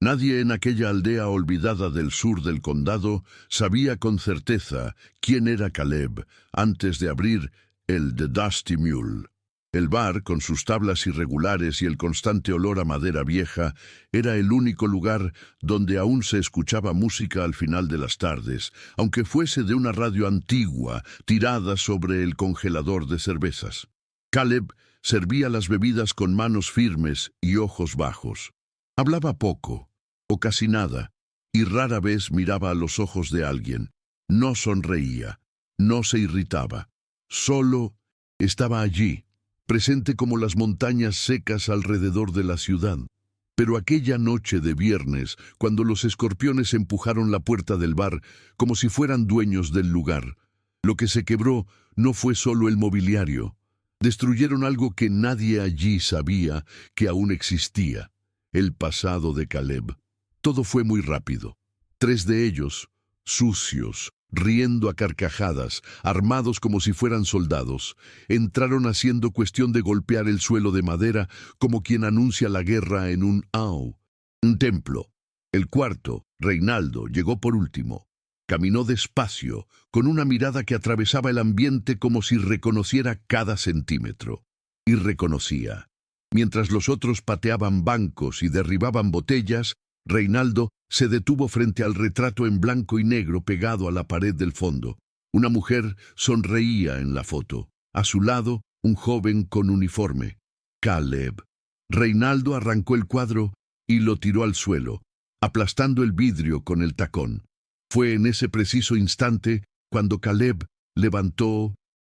Nadie en aquella aldea olvidada del sur del condado sabía con certeza quién era Caleb antes de abrir el The Dusty Mule. El bar, con sus tablas irregulares y el constante olor a madera vieja, era el único lugar donde aún se escuchaba música al final de las tardes, aunque fuese de una radio antigua tirada sobre el congelador de cervezas. Caleb servía las bebidas con manos firmes y ojos bajos. Hablaba poco, o casi nada, y rara vez miraba a los ojos de alguien. No sonreía, no se irritaba, solo estaba allí, presente como las montañas secas alrededor de la ciudad. Pero aquella noche de viernes, cuando los escorpiones empujaron la puerta del bar como si fueran dueños del lugar, lo que se quebró no fue solo el mobiliario. Destruyeron algo que nadie allí sabía que aún existía: el pasado de Caleb. Todo fue muy rápido. 3 de ellos, sucios, riendo a carcajadas, armados como si fueran soldados, entraron haciendo cuestión de golpear el suelo de madera como quien anuncia la guerra en un templo. El cuarto, Reinaldo, llegó por último. Caminó despacio, con una mirada que atravesaba el ambiente como si reconociera cada centímetro. Y reconocía. Mientras los otros pateaban bancos y derribaban botellas, Reinaldo se detuvo frente al retrato en blanco y negro pegado a la pared del fondo. Una mujer sonreía en la foto. A su lado, un joven con uniforme. Caleb. Reinaldo arrancó el cuadro y lo tiró al suelo, aplastando el vidrio con el tacón. Fue en ese preciso instante cuando Caleb levantó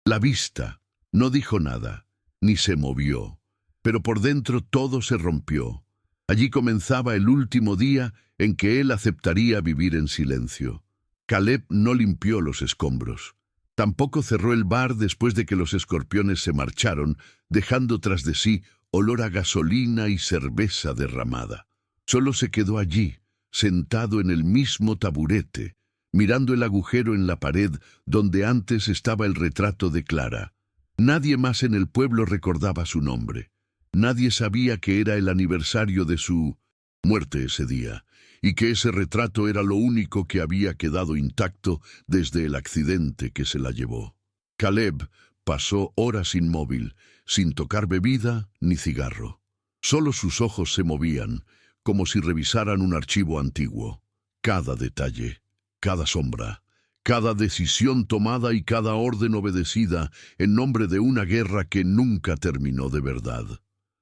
la vista. No dijo nada, ni se movió, pero por dentro todo se rompió. Allí comenzaba el último día en que él aceptaría vivir en silencio. Caleb no limpió los escombros. Tampoco cerró el bar después de que los escorpiones se marcharon, dejando tras de sí olor a gasolina y cerveza derramada. Solo se quedó allí, sentado en el mismo taburete, mirando el agujero en la pared donde antes estaba el retrato de Clara. Nadie más en el pueblo recordaba su nombre. Nadie sabía que era el aniversario de su muerte ese día, y que ese retrato era lo único que había quedado intacto desde el accidente que se la llevó. Caleb pasó horas inmóvil, sin tocar bebida ni cigarro. Solo sus ojos se movían, como si revisaran un archivo antiguo. Cada detalle, cada sombra, cada decisión tomada y cada orden obedecida en nombre de una guerra que nunca terminó de verdad.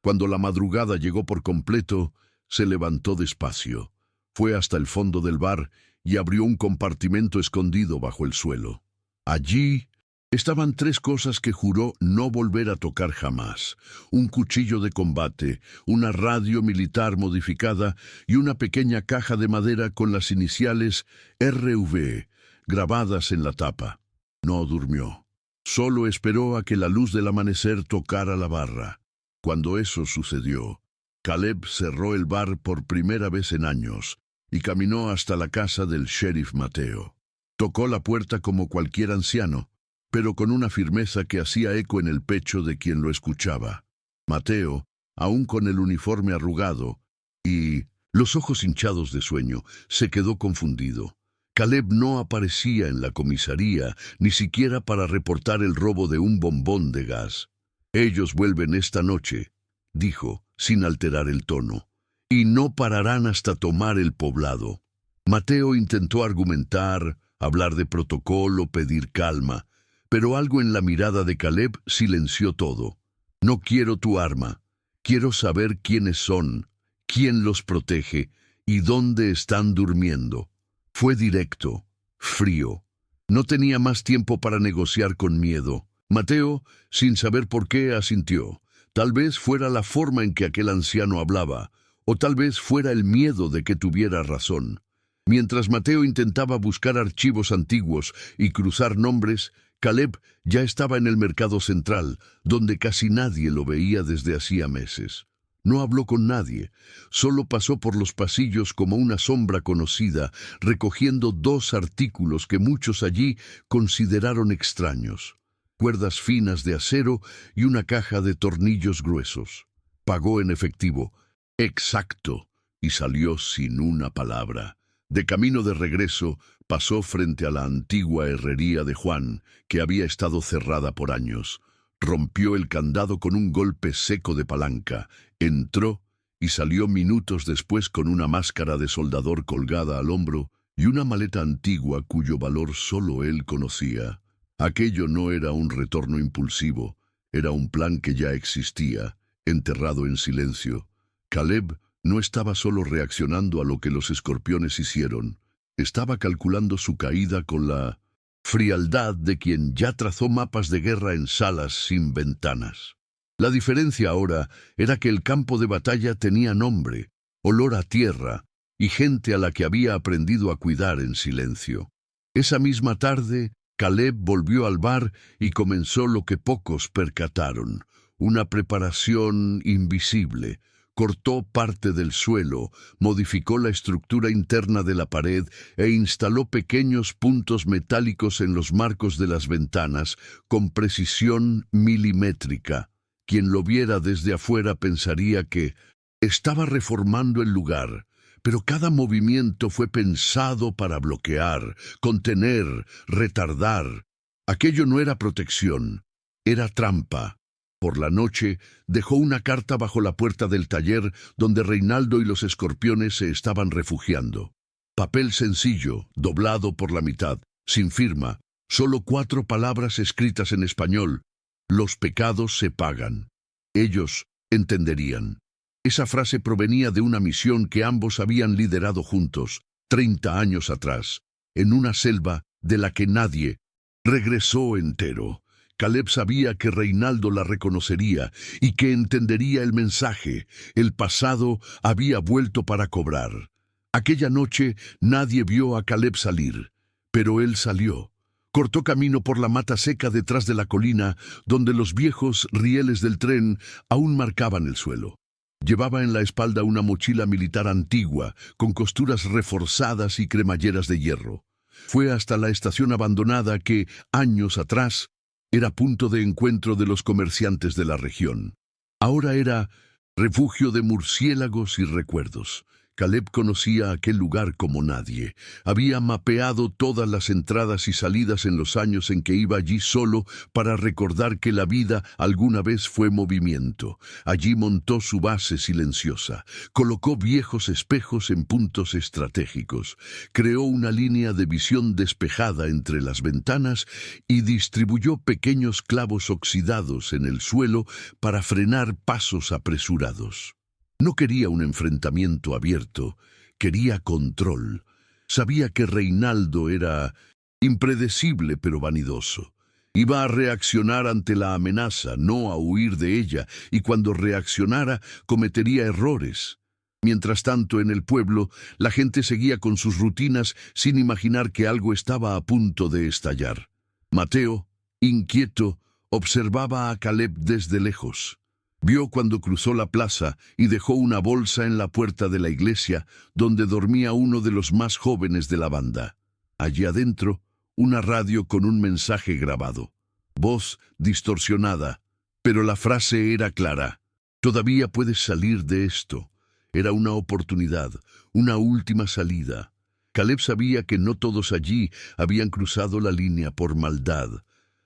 Cuando la madrugada llegó por completo, se levantó despacio, fue hasta el fondo del bar y abrió un compartimento escondido bajo el suelo. Allí estaban 3 cosas que juró no volver a tocar jamás: un cuchillo de combate, una radio militar modificada y una pequeña caja de madera con las iniciales RV grabadas en la tapa. No durmió. Solo esperó a que la luz del amanecer tocara la barra. Cuando eso sucedió, Caleb cerró el bar por primera vez en años y caminó hasta la casa del sheriff Mateo. Tocó la puerta como cualquier anciano, pero con una firmeza que hacía eco en el pecho de quien lo escuchaba. Mateo, aún con el uniforme arrugado y los ojos hinchados de sueño, se quedó confundido. Caleb no aparecía en la comisaría, ni siquiera para reportar el robo de un bombón de gas. «Ellos vuelven esta noche», dijo, sin alterar el tono, «y no pararán hasta tomar el poblado». Mateo intentó argumentar, hablar de protocolo, pedir calma, pero algo en la mirada de Caleb silenció todo. «No quiero tu arma. Quiero saber quiénes son, quién los protege y dónde están durmiendo». Fue directo, frío. No tenía más tiempo para negociar con miedo. Mateo, sin saber por qué, asintió. Tal vez fuera la forma en que aquel anciano hablaba, o tal vez fuera el miedo de que tuviera razón. Mientras Mateo intentaba buscar archivos antiguos y cruzar nombres, Caleb ya estaba en el mercado central, donde casi nadie lo veía desde hacía meses. No habló con nadie, solo pasó por los pasillos como una sombra conocida, recogiendo 2 artículos que muchos allí consideraron extraños: cuerdas finas de acero y una caja de tornillos gruesos. Pagó en efectivo. Exacto, y salió sin una palabra. De camino de regreso, pasó frente a la antigua herrería de Juan, que había estado cerrada por años. Rompió el candado con un golpe seco de palanca, entró y salió minutos después con una máscara de soldador colgada al hombro y una maleta antigua cuyo valor solo él conocía. Aquello no era un retorno impulsivo, era un plan que ya existía, enterrado en silencio. Caleb no estaba solo reaccionando a lo que los escorpiones hicieron, estaba calculando su caída con la frialdad de quien ya trazó mapas de guerra en salas sin ventanas. La diferencia ahora era que el campo de batalla tenía nombre, olor a tierra y gente a la que había aprendido a cuidar en silencio. Esa misma tarde, Caleb volvió al bar y comenzó lo que pocos percataron, una preparación invisible. Cortó parte del suelo, modificó la estructura interna de la pared e instaló pequeños puntos metálicos en los marcos de las ventanas con precisión milimétrica. Quien lo viera desde afuera pensaría que estaba reformando el lugar, pero cada movimiento fue pensado para bloquear, contener, retardar. Aquello no era protección, era trampa. Por la noche, dejó una carta bajo la puerta del taller donde Reinaldo y los escorpiones se estaban refugiando. Papel sencillo, doblado por la mitad, sin firma, solo 4 palabras escritas en español. Los pecados se pagan. Ellos entenderían. Esa frase provenía de una misión que ambos habían liderado juntos, 30 años atrás, en una selva de la que nadie regresó entero. Caleb sabía que Reinaldo la reconocería y que entendería el mensaje. El pasado había vuelto para cobrar. Aquella noche nadie vio a Caleb salir, pero él salió. Cortó camino por la mata seca detrás de la colina, donde los viejos rieles del tren aún marcaban el suelo. Llevaba en la espalda una mochila militar antigua, con costuras reforzadas y cremalleras de hierro. Fue hasta la estación abandonada que, años atrás, era punto de encuentro de los comerciantes de la región. Ahora era refugio de murciélagos y recuerdos. Caleb conocía aquel lugar como nadie. Había mapeado todas las entradas y salidas en los años en que iba allí solo para recordar que la vida alguna vez fue movimiento. Allí montó su base silenciosa, colocó viejos espejos en puntos estratégicos, creó una línea de visión despejada entre las ventanas y distribuyó pequeños clavos oxidados en el suelo para frenar pasos apresurados. No quería un enfrentamiento abierto, quería control. Sabía que Reinaldo era impredecible pero vanidoso. Iba a reaccionar ante la amenaza, no a huir de ella, y cuando reaccionara cometería errores. Mientras tanto, en el pueblo, la gente seguía con sus rutinas sin imaginar que algo estaba a punto de estallar. Mateo, inquieto, observaba a Caleb desde lejos. Vio cuando cruzó la plaza y dejó una bolsa en la puerta de la iglesia donde dormía uno de los más jóvenes de la banda. Allí adentro, una radio con un mensaje grabado. Voz distorsionada, pero la frase era clara. Todavía puedes salir de esto. Era una oportunidad, una última salida. Caleb sabía que no todos allí habían cruzado la línea por maldad.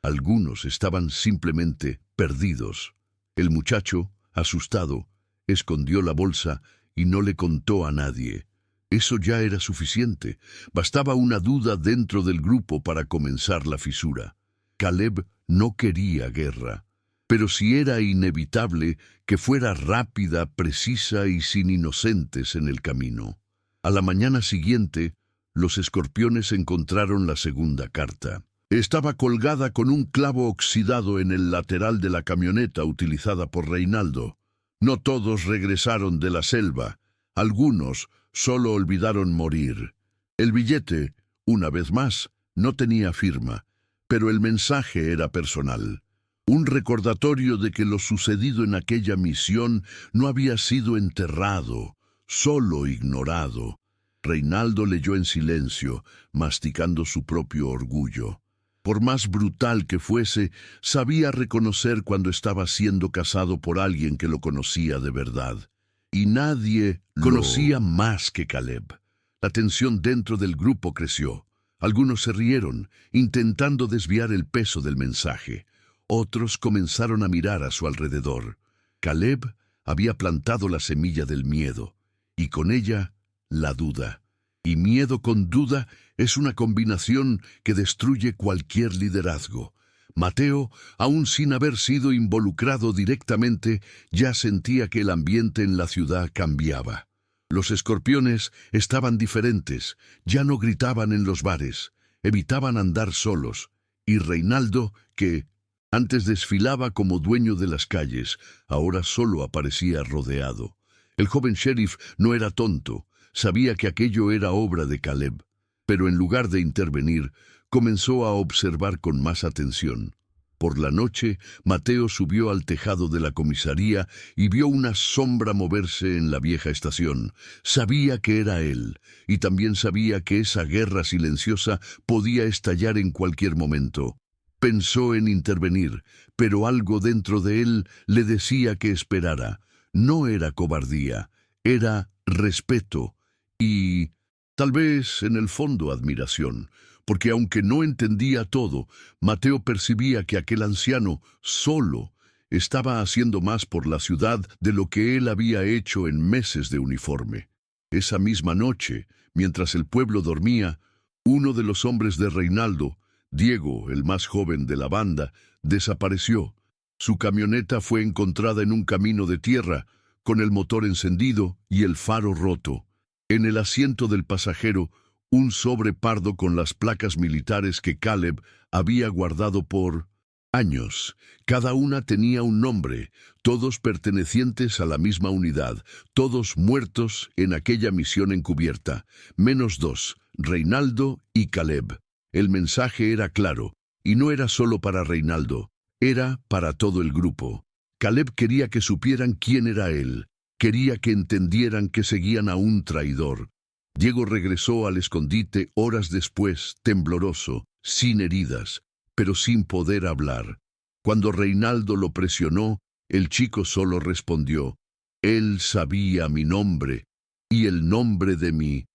Algunos estaban simplemente perdidos. El muchacho, asustado, escondió la bolsa y no le contó a nadie. Eso ya era suficiente. Bastaba una duda dentro del grupo para comenzar la fisura. Caleb no quería guerra, pero si era inevitable que fuera rápida, precisa y sin inocentes en el camino. A la mañana siguiente, los escorpiones encontraron la segunda carta. Estaba colgada con un clavo oxidado en el lateral de la camioneta utilizada por Reinaldo. No todos regresaron de la selva. Algunos solo olvidaron morir. El billete, una vez más, no tenía firma, pero el mensaje era personal. Un recordatorio de que lo sucedido en aquella misión no había sido enterrado, solo ignorado. Reinaldo leyó en silencio, masticando su propio orgullo. Por más brutal que fuese, sabía reconocer cuando estaba siendo cazado por alguien que lo conocía de verdad. y nadie conocía más que Caleb. La tensión dentro del grupo creció. Algunos se rieron, intentando desviar el peso del mensaje. Otros comenzaron a mirar a su alrededor. Caleb había plantado la semilla del miedo, y con ella, la duda. Y miedo con duda es una combinación que destruye cualquier liderazgo. Mateo, aún sin haber sido involucrado directamente, ya sentía que el ambiente en la ciudad cambiaba. Los escorpiones estaban diferentes, ya no gritaban en los bares, evitaban andar solos, y Reinaldo, que antes desfilaba como dueño de las calles, ahora solo aparecía rodeado. El joven sheriff no era tonto, sabía que aquello era obra de Caleb, pero en lugar de intervenir, comenzó a observar con más atención. Por la noche, Mateo subió al tejado de la comisaría y vio una sombra moverse en la vieja estación. Sabía que era él, y también sabía que esa guerra silenciosa podía estallar en cualquier momento. Pensó en intervenir, pero algo dentro de él le decía que esperara. No era cobardía, era respeto y, tal vez, en el fondo, admiración. Porque aunque no entendía todo, Mateo percibía que aquel anciano, solo, estaba haciendo más por la ciudad de lo que él había hecho en meses de uniforme. Esa misma noche, mientras el pueblo dormía, uno de los hombres de Reinaldo, Diego, el más joven de la banda, desapareció. Su camioneta fue encontrada en un camino de tierra, con el motor encendido y el faro roto. En el asiento del pasajero, un sobre pardo con las placas militares que Caleb había guardado por años. Cada una tenía un nombre, todos pertenecientes a la misma unidad, todos muertos en aquella misión encubierta, menos dos, Reinaldo y Caleb. El mensaje era claro, y no era solo para Reinaldo, era para todo el grupo. Caleb quería que supieran quién era él, quería que entendieran que seguían a un traidor. Diego regresó al escondite horas después, tembloroso, sin heridas, pero sin poder hablar. Cuando Reinaldo lo presionó, el chico solo respondió: «Él sabía mi nombre y el nombre de mi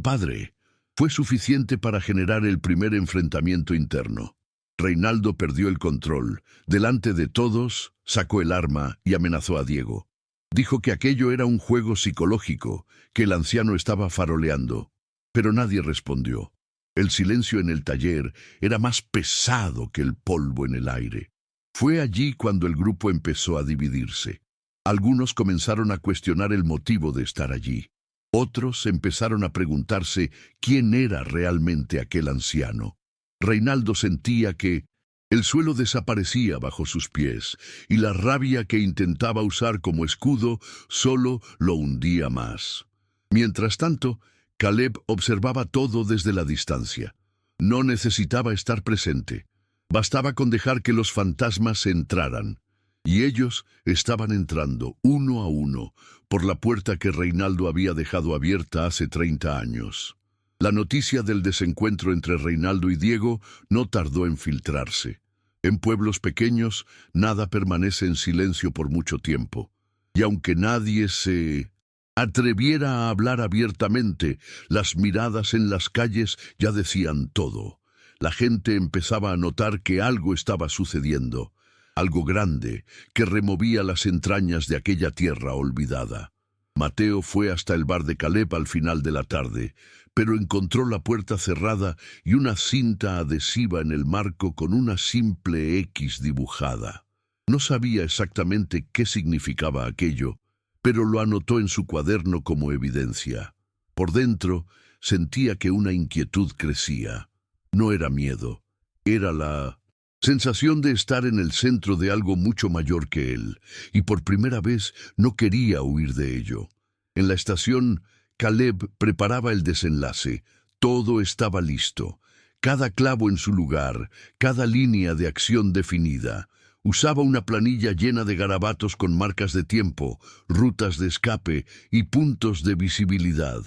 padre». Fue suficiente para generar el primer enfrentamiento interno. Reinaldo perdió el control. Delante de todos, sacó el arma y amenazó a Diego. Dijo que aquello era un juego psicológico, que el anciano estaba faroleando. Pero nadie respondió. El silencio en el taller era más pesado que el polvo en el aire. Fue allí cuando el grupo empezó a dividirse. Algunos comenzaron a cuestionar el motivo de estar allí. Otros empezaron a preguntarse quién era realmente aquel anciano. Reinaldo sentía que el suelo desaparecía bajo sus pies, y la rabia que intentaba usar como escudo solo lo hundía más. Mientras tanto, Caleb observaba todo desde la distancia. No necesitaba estar presente. Bastaba con dejar que los fantasmas entraran. Y ellos estaban entrando, uno a uno, por la puerta que Reinaldo había dejado abierta hace 30 años. La noticia del desencuentro entre Reinaldo y Diego no tardó en filtrarse. En pueblos pequeños, nada permanece en silencio por mucho tiempo. Y aunque nadie se atreviera a hablar abiertamente, las miradas en las calles ya decían todo. La gente empezaba a notar que algo estaba sucediendo, algo grande que removía las entrañas de aquella tierra olvidada. Mateo fue hasta el bar de Caleb al final de la tarde, pero encontró la puerta cerrada y una cinta adhesiva en el marco con una simple X dibujada. No sabía exactamente qué significaba aquello, pero lo anotó en su cuaderno como evidencia. Por dentro, sentía que una inquietud crecía. No era miedo, era la sensación de estar en el centro de algo mucho mayor que él, y por primera vez no quería huir de ello. En la estación, Caleb preparaba el desenlace. Todo estaba listo. Cada clavo en su lugar, cada línea de acción definida. Usaba una planilla llena de garabatos con marcas de tiempo, rutas de escape y puntos de visibilidad.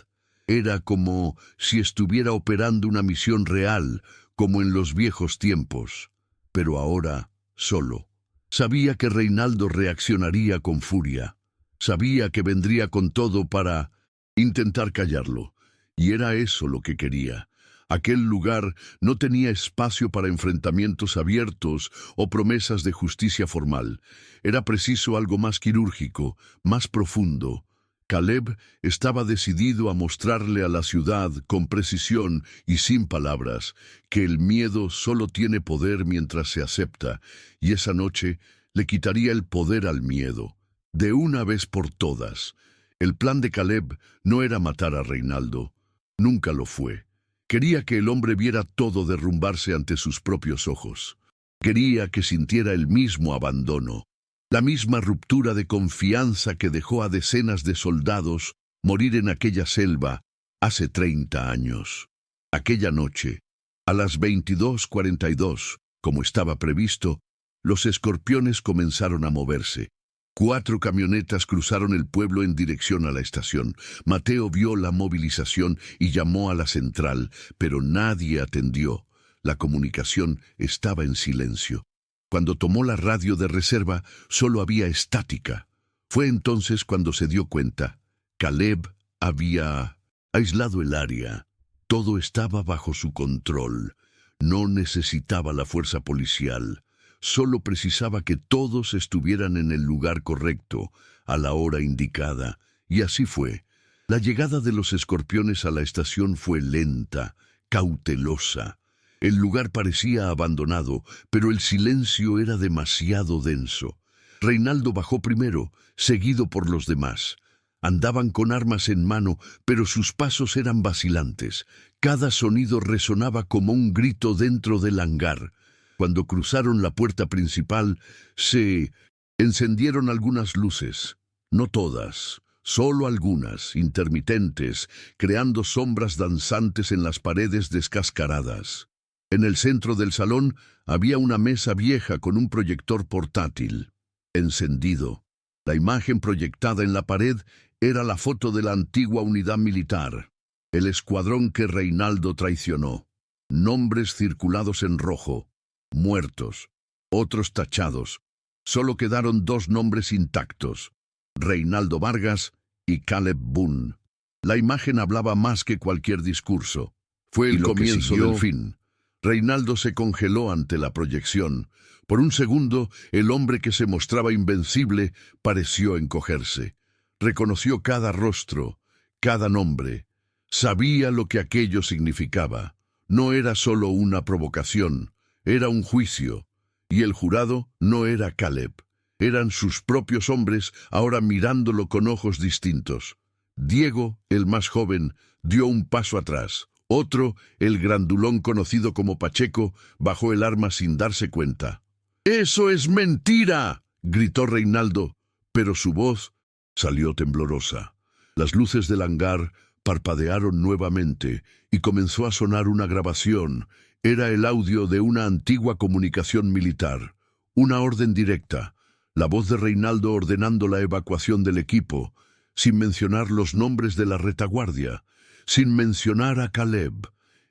Era como si estuviera operando una misión real, como en los viejos tiempos. Pero ahora, solo. Sabía que Reinaldo reaccionaría con furia. Sabía que vendría con todo para intentar callarlo, y era eso lo que quería. Aquel lugar no tenía espacio para enfrentamientos abiertos o promesas de justicia formal. Era preciso algo más quirúrgico, más profundo. Caleb estaba decidido a mostrarle a la ciudad, con precisión y sin palabras, que el miedo solo tiene poder mientras se acepta, y esa noche le quitaría el poder al miedo, de una vez por todas. El plan de Caleb no era matar a Reinaldo. Nunca lo fue. Quería que el hombre viera todo derrumbarse ante sus propios ojos. Quería que sintiera el mismo abandono, la misma ruptura de confianza que dejó a decenas de soldados morir en aquella selva hace 30 años. Aquella noche, a las 22:42, como estaba previsto, los escorpiones comenzaron a moverse. 4 camionetas cruzaron el pueblo en dirección a la estación. Mateo vio la movilización y llamó a la central, pero nadie atendió. La comunicación estaba en silencio. Cuando tomó la radio de reserva, solo había estática. Fue entonces cuando se dio cuenta. Caleb había aislado el área. Todo estaba bajo su control. No necesitaba la fuerza policial. Solo precisaba que todos estuvieran en el lugar correcto, a la hora indicada. Y así fue. La llegada de los escorpiones a la estación fue lenta, cautelosa. El lugar parecía abandonado, pero el silencio era demasiado denso. Reinaldo bajó primero, seguido por los demás. Andaban con armas en mano, pero sus pasos eran vacilantes. Cada sonido resonaba como un grito dentro del hangar. Cuando cruzaron la puerta principal, se encendieron algunas luces. No todas, solo algunas, intermitentes, creando sombras danzantes en las paredes descascaradas. En el centro del salón había una mesa vieja con un proyector portátil, encendido. La imagen proyectada en la pared era la foto de la antigua unidad militar, el escuadrón que Reinaldo traicionó. Nombres circulados en rojo, muertos, otros tachados. Solo quedaron 2 nombres intactos, Reinaldo Vargas y Caleb Boone. La imagen hablaba más que cualquier discurso. Fue el comienzo del fin. Reinaldo se congeló ante la proyección. Por un segundo, el hombre que se mostraba invencible pareció encogerse. Reconoció cada rostro, cada nombre. Sabía lo que aquello significaba. No era solo una provocación, era un juicio. Y el jurado no era Caleb. Eran sus propios hombres, ahora mirándolo con ojos distintos. Diego, el más joven, dio un paso atrás. Otro, el grandulón conocido como Pacheco, bajó el arma sin darse cuenta. «¡Eso es mentira!», gritó Reinaldo, pero su voz salió temblorosa. Las luces del hangar parpadearon nuevamente y comenzó a sonar una grabación. Era el audio de una antigua comunicación militar, una orden directa, la voz de Reinaldo ordenando la evacuación del equipo, sin mencionar los nombres de la retaguardia, sin mencionar a Caleb.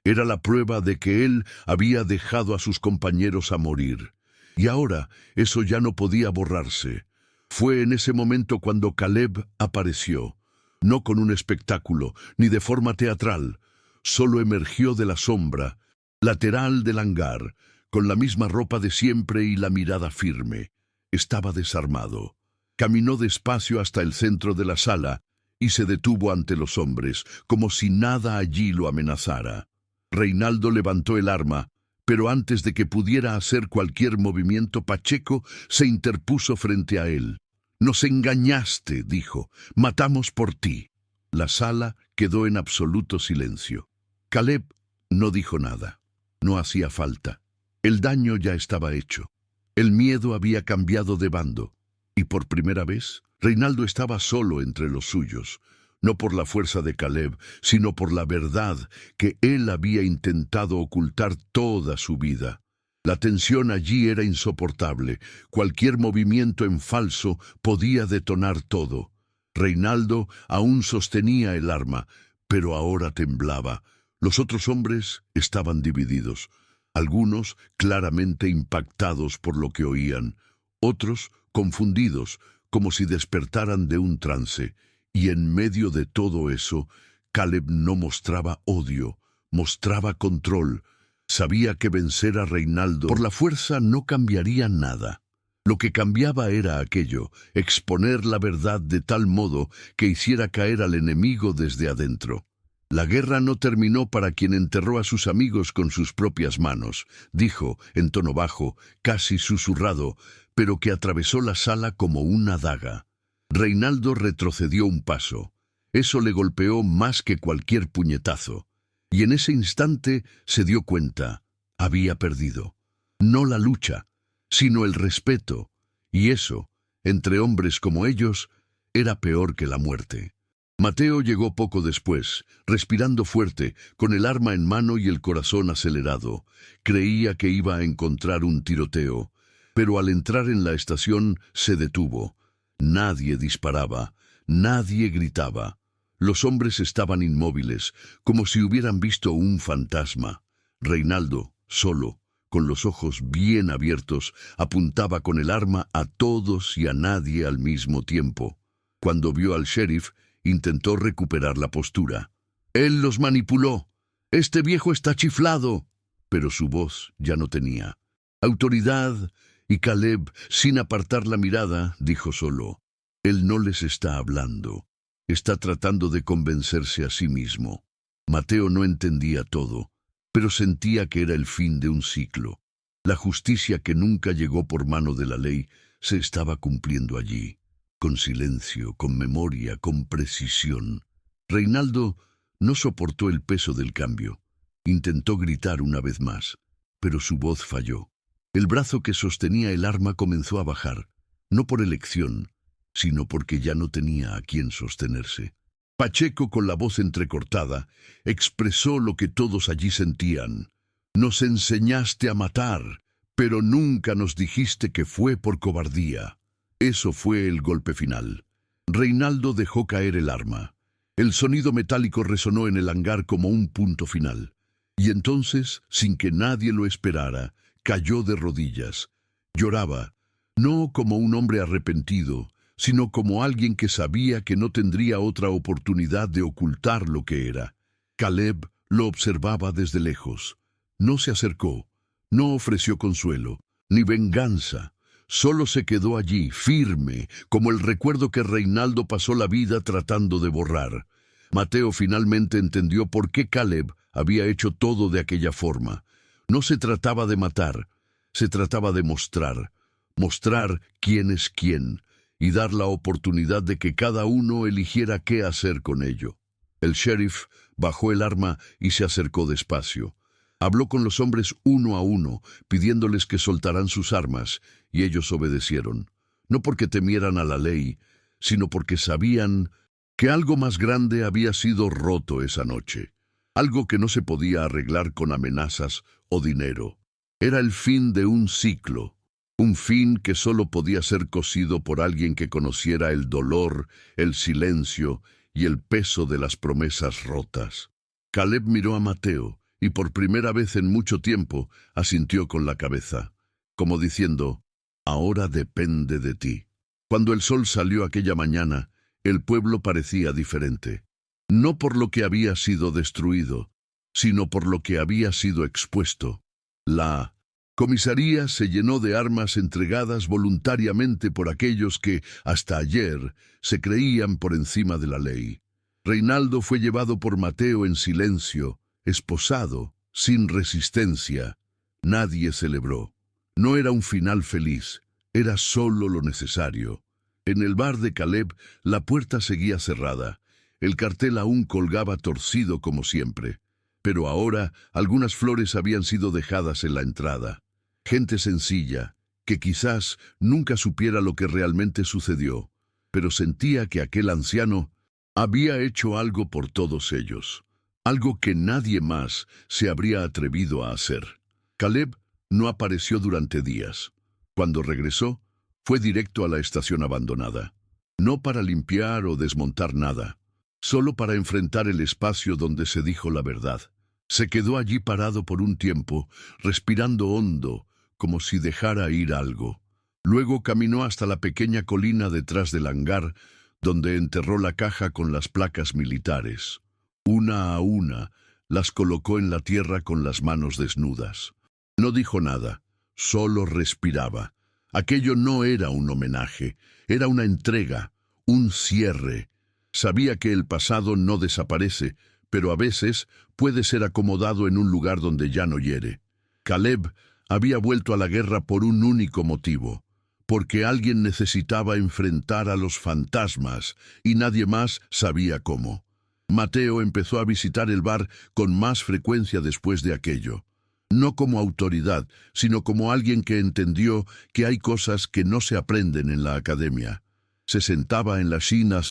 Era la prueba de que él había dejado a sus compañeros a morir. Y ahora eso ya no podía borrarse. Fue en ese momento cuando Caleb apareció, no con un espectáculo, ni de forma teatral. Solo emergió de la sombra, lateral del hangar, con la misma ropa de siempre y la mirada firme. Estaba desarmado. Caminó despacio hasta el centro de la sala y se detuvo ante los hombres, como si nada allí lo amenazara. Reinaldo levantó el arma, pero antes de que pudiera hacer cualquier movimiento, Pacheco se interpuso frente a él. «Nos engañaste», dijo. «Matamos por ti». La sala quedó en absoluto silencio. Caleb no dijo nada. No hacía falta. El daño ya estaba hecho. El miedo había cambiado de bando. Y por primera vez, Reinaldo estaba solo entre los suyos, no por la fuerza de Caleb, sino por la verdad que él había intentado ocultar toda su vida. La tensión allí era insoportable. Cualquier movimiento en falso podía detonar todo. Reinaldo aún sostenía el arma, pero ahora temblaba. Los otros hombres estaban divididos. Algunos claramente impactados por lo que oían, otros confundidos, como si despertaran de un trance, y en medio de todo eso, Caleb no mostraba odio, mostraba control. Sabía que vencer a Reinaldo por la fuerza no cambiaría nada. Lo que cambiaba era aquello, exponer la verdad de tal modo que hiciera caer al enemigo desde adentro. La guerra no terminó para quien enterró a sus amigos con sus propias manos, dijo, en tono bajo, casi susurrado, pero que atravesó la sala como una daga. Reinaldo retrocedió un paso. Eso le golpeó más que cualquier puñetazo. Y en ese instante se dio cuenta, había perdido. No la lucha, sino el respeto. Y eso, entre hombres como ellos, era peor que la muerte. Mateo llegó poco después, respirando fuerte, con el arma en mano y el corazón acelerado. Creía que iba a encontrar un tiroteo, pero al entrar en la estación se detuvo. Nadie disparaba, nadie gritaba. Los hombres estaban inmóviles, como si hubieran visto un fantasma. Reinaldo, solo, con los ojos bien abiertos, apuntaba con el arma a todos y a nadie al mismo tiempo. Cuando vio al sheriff, intentó recuperar la postura. «Él los manipuló. Este viejo está chiflado». Pero su voz ya no tenía autoridad, y Caleb, sin apartar la mirada, dijo solo, «Él no les está hablando. Está tratando de convencerse a sí mismo». Mateo no entendía todo, pero sentía que era el fin de un ciclo. La justicia que nunca llegó por mano de la ley se estaba cumpliendo allí, con silencio, con memoria, con precisión. Reinaldo no soportó el peso del cambio. Intentó gritar una vez más, pero su voz falló. El brazo que sostenía el arma comenzó a bajar, no por elección, sino porque ya no tenía a quién sostenerse. Pacheco, con la voz entrecortada, expresó lo que todos allí sentían. «Nos enseñaste a matar, pero nunca nos dijiste que fue por cobardía». Eso fue el golpe final. Reinaldo dejó caer el arma. El sonido metálico resonó en el hangar como un punto final. Y entonces, sin que nadie lo esperara, cayó de rodillas. Lloraba, no como un hombre arrepentido, sino como alguien que sabía que no tendría otra oportunidad de ocultar lo que era. Caleb lo observaba desde lejos. No se acercó, no ofreció consuelo, ni venganza. Solo se quedó allí, firme, como el recuerdo que Reinaldo pasó la vida tratando de borrar. Mateo finalmente entendió por qué Caleb había hecho todo de aquella forma. No se trataba de matar, se trataba de mostrar quién es quién, y dar la oportunidad de que cada uno eligiera qué hacer con ello. El sheriff bajó el arma y se acercó despacio. Habló con los hombres uno a uno, pidiéndoles que soltaran sus armas, y ellos obedecieron, no porque temieran a la ley, sino porque sabían que algo más grande había sido roto esa noche, algo que no se podía arreglar con amenazas o dinero. Era el fin de un ciclo, un fin que solo podía ser cosido por alguien que conociera el dolor, el silencio y el peso de las promesas rotas. Caleb miró a Mateo, y por primera vez en mucho tiempo asintió con la cabeza, como diciendo, «Ahora depende de ti». Cuando el sol salió aquella mañana, el pueblo parecía diferente. No por lo que había sido destruido, sino por lo que había sido expuesto. La comisaría se llenó de armas entregadas voluntariamente por aquellos que, hasta ayer, se creían por encima de la ley. Reinaldo fue llevado por Mateo en silencio, esposado, sin resistencia. Nadie celebró. No era un final feliz, era solo lo necesario. En el bar de Caleb, la puerta seguía cerrada. El cartel aún colgaba torcido como siempre. Pero ahora algunas flores habían sido dejadas en la entrada. Gente sencilla, que quizás nunca supiera lo que realmente sucedió, pero sentía que aquel anciano había hecho algo por todos ellos. Algo que nadie más se habría atrevido a hacer. Caleb no apareció durante días. Cuando regresó, fue directo a la estación abandonada. No para limpiar o desmontar nada, solo para enfrentar el espacio donde se dijo la verdad. Se quedó allí parado por un tiempo, respirando hondo, como si dejara ir algo. Luego caminó hasta la pequeña colina detrás del hangar, donde enterró la caja con las placas militares. Una a una, las colocó en la tierra con las manos desnudas. No dijo nada, solo respiraba. Aquello no era un homenaje, era una entrega, un cierre. Sabía que el pasado no desaparece, pero a veces puede ser acomodado en un lugar donde ya no hiere. Caleb había vuelto a la guerra por un único motivo, porque alguien necesitaba enfrentar a los fantasmas y nadie más sabía cómo. Mateo empezó a visitar el bar con más frecuencia después de aquello. No como autoridad, sino como alguien que entendió que hay cosas que no se aprenden en la academia. Se sentaba en las chinas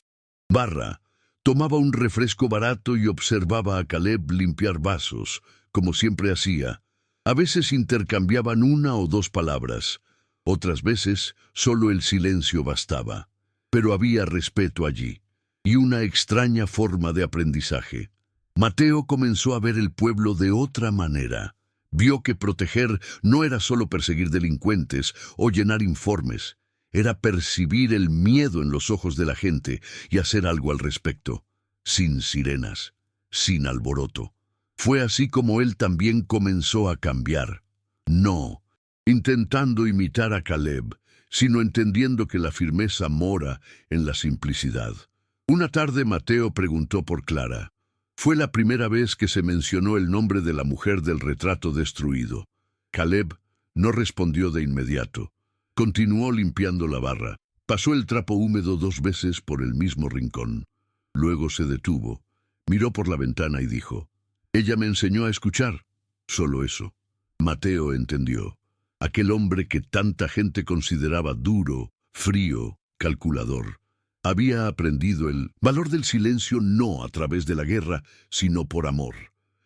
barra, tomaba un refresco barato y observaba a Caleb limpiar vasos, como siempre hacía. A veces intercambiaban una o dos palabras. Otras veces solo el silencio bastaba. Pero había respeto allí, y una extraña forma de aprendizaje. Mateo comenzó a ver el pueblo de otra manera. Vio que proteger no era solo perseguir delincuentes o llenar informes, era percibir el miedo en los ojos de la gente y hacer algo al respecto, sin sirenas, sin alboroto. Fue así como él también comenzó a cambiar. No intentando imitar a Caleb, sino entendiendo que la firmeza mora en la simplicidad. Una tarde Mateo preguntó por Clara. Fue la primera vez que se mencionó el nombre de la mujer del retrato destruido. Caleb no respondió de inmediato. Continuó limpiando la barra. Pasó el trapo húmedo 2 veces por el mismo rincón. Luego se detuvo, miró por la ventana y dijo, «Ella me enseñó a escuchar». Solo eso. Mateo entendió. Aquel hombre que tanta gente consideraba duro, frío, calculador, había aprendido el valor del silencio no a través de la guerra, sino por amor.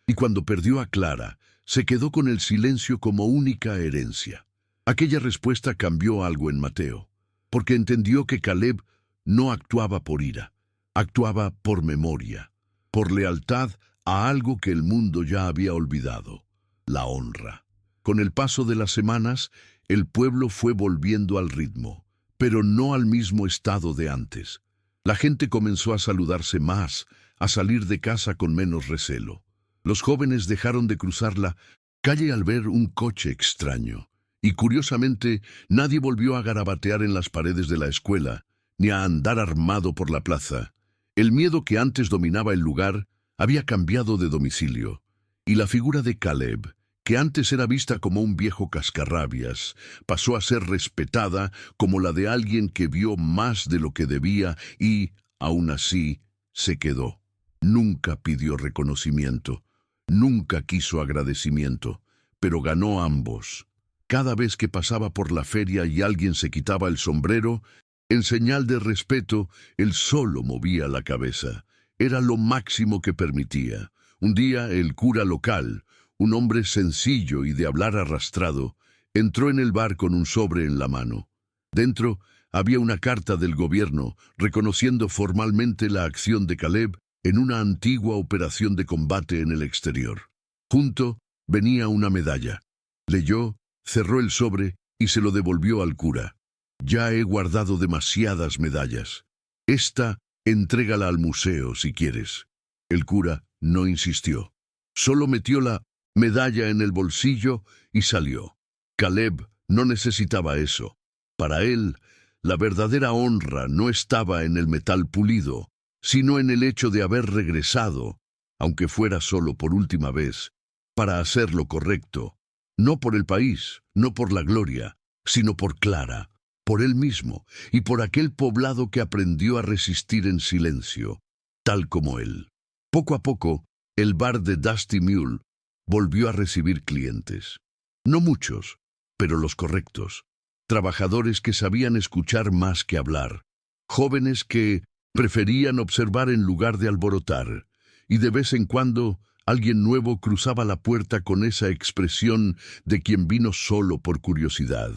Y cuando perdió a Clara, se quedó con el silencio como única herencia. Aquella respuesta cambió algo en Mateo, porque entendió que Caleb no actuaba por ira, actuaba por memoria, por lealtad a algo que el mundo ya había olvidado, la honra. Con el paso de las semanas, el pueblo fue volviendo al ritmo, pero no al mismo estado de antes. La gente comenzó a saludarse más, a salir de casa con menos recelo. Los jóvenes dejaron de cruzar la calle al ver un coche extraño. Y curiosamente, nadie volvió a garabatear en las paredes de la escuela, ni a andar armado por la plaza. El miedo que antes dominaba el lugar había cambiado de domicilio, y la figura de Caleb, que antes era vista como un viejo cascarrabias, pasó a ser respetada como la de alguien que vio más de lo que debía y, aún así, se quedó. Nunca pidió reconocimiento, nunca quiso agradecimiento, pero ganó ambos. Cada vez que pasaba por la feria y alguien se quitaba el sombrero, en señal de respeto, él solo movía la cabeza. Era lo máximo que permitía. Un día el cura local, un hombre sencillo y de hablar arrastrado, entró en el bar con un sobre en la mano. Dentro había una carta del gobierno reconociendo formalmente la acción de Caleb en una antigua operación de combate en el exterior. Junto venía una medalla. Leyó, cerró el sobre y se lo devolvió al cura. «Ya he guardado demasiadas medallas. Esta, entrégala al museo si quieres». El cura no insistió. Solo metió la medalla en el bolsillo y salió. Caleb no necesitaba eso. Para él, la verdadera honra no estaba en el metal pulido, sino en el hecho de haber regresado, aunque fuera solo por última vez, para hacer lo correcto. No por el país, no por la gloria, sino por Clara, por él mismo y por aquel poblado que aprendió a resistir en silencio, tal como él. Poco a poco, el bar de Dusty Mule volvió a recibir clientes. No muchos, pero los correctos. Trabajadores que sabían escuchar más que hablar. Jóvenes que preferían observar en lugar de alborotar. Y de vez en cuando, alguien nuevo cruzaba la puerta con esa expresión de quien vino solo por curiosidad.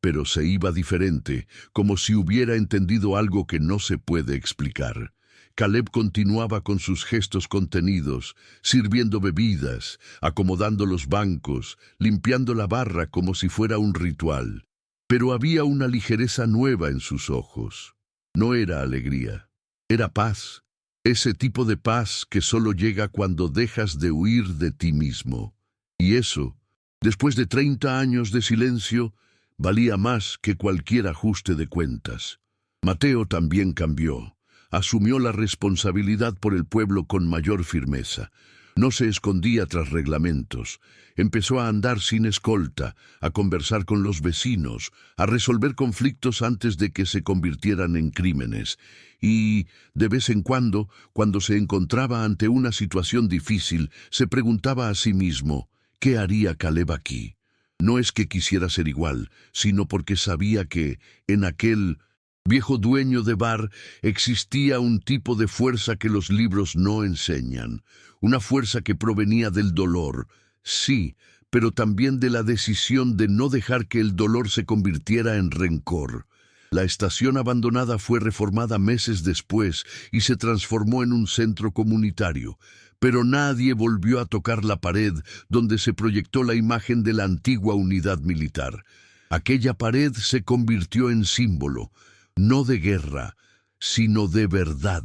Pero se iba diferente, como si hubiera entendido algo que no se puede explicar. Caleb continuaba con sus gestos contenidos, sirviendo bebidas, acomodando los bancos, limpiando la barra como si fuera un ritual. Pero había una ligereza nueva en sus ojos. No era alegría, era paz. Ese tipo de paz que solo llega cuando dejas de huir de ti mismo. Y eso, después de 30 años de silencio, valía más que cualquier ajuste de cuentas. Mateo también cambió. Asumió la responsabilidad por el pueblo con mayor firmeza. No se escondía tras reglamentos. Empezó a andar sin escolta, a conversar con los vecinos, a resolver conflictos antes de que se convirtieran en crímenes. Y, de vez en cuando se encontraba ante una situación difícil, se preguntaba a sí mismo, ¿qué haría Caleb aquí? No es que quisiera ser igual, sino porque sabía que, en aquel viejo dueño de bar, existía un tipo de fuerza que los libros no enseñan, una fuerza que provenía del dolor, sí, pero también de la decisión de no dejar que el dolor se convirtiera en rencor. La estación abandonada fue reformada meses después y se transformó en un centro comunitario, pero nadie volvió a tocar la pared donde se proyectó la imagen de la antigua unidad militar. Aquella pared se convirtió en símbolo, no de guerra, sino de verdad.